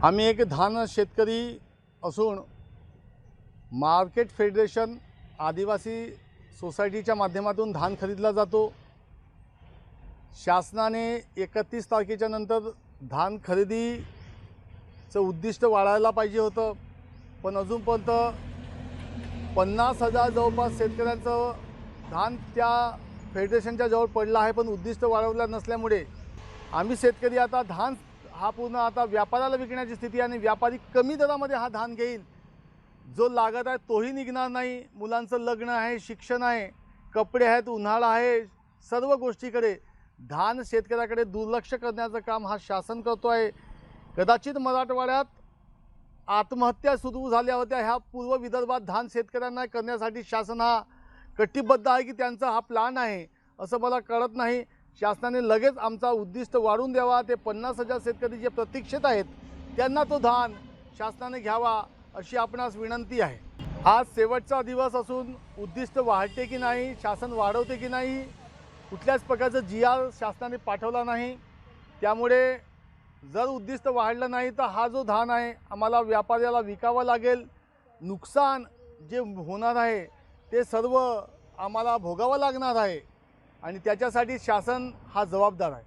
आम्ही एक धान शेतकरी असून मार्केट फेडरेशन आदिवासी सोसायटीच्या माध्यमातून धान खरीदला जातो। शासनाने 31 तारखेच्या नंतर धान खरेदीचं उद्दिष्ट वाढायला पाहिजे होतं, पण अजूनपर्यंत 50,000 जवळपास शेतकऱ्यांचं धान त्या फेडरेशनच्या जवळ पडलं आहे, पण उद्दिष्ट वाढवलं नसल्यामुळे आम्ही शेतकरी आता धान हा पूर्ण आता व्यापाऱ्याला विकण्याची स्थिती आहे आणि व्यापारी कमी दरामध्ये हा धान घेईल। जो लागत आहे तोही निघणार नाही। मुलांचं लग्न आहे, शिक्षण आहे, कपडे आहेत, उन्हाळा आहे, सर्व गोष्टीकडे धान शेतकऱ्याकडे दुर्लक्ष करण्याचं काम हा शासन करतो आहे। कदाचित मराठवाड्यात आत्महत्या सुरू झाल्या होत्या, ह्या पूर्व विदर्भात धान शेतकऱ्यांना करण्यासाठी शासन हा कटिबद्ध आहे की त्यांचा हा प्लान आहे असं मला कळत नाही। शासनाने लगेच आमचा उद्दिष्ट वाढवून द्यावा। ते 50,000 शेतकरी जे प्रतीक्षेत आहेत त्यांना तो धान शासनाने घ्यावा अशी आपणास विनंती आहे। आज शेवटचा दिवस असून उद्दिष्ट वाढते की नाही, शासन वाढवते की नाही, कुठल्याच प्रकारचं GR शासनाने पाठवला नाही। त्यामुळे जर उद्दिष्ट वाढलं नाही तर हा जो धान आहे आम्हाला व्यापाऱ्याला विकावा लागेल। नुकसान जे होणार आहे ते सर्व आम्हाला भोगावं लागणार आहे आणि त्याच्यासाठी शासन हा जबाबदार आहे।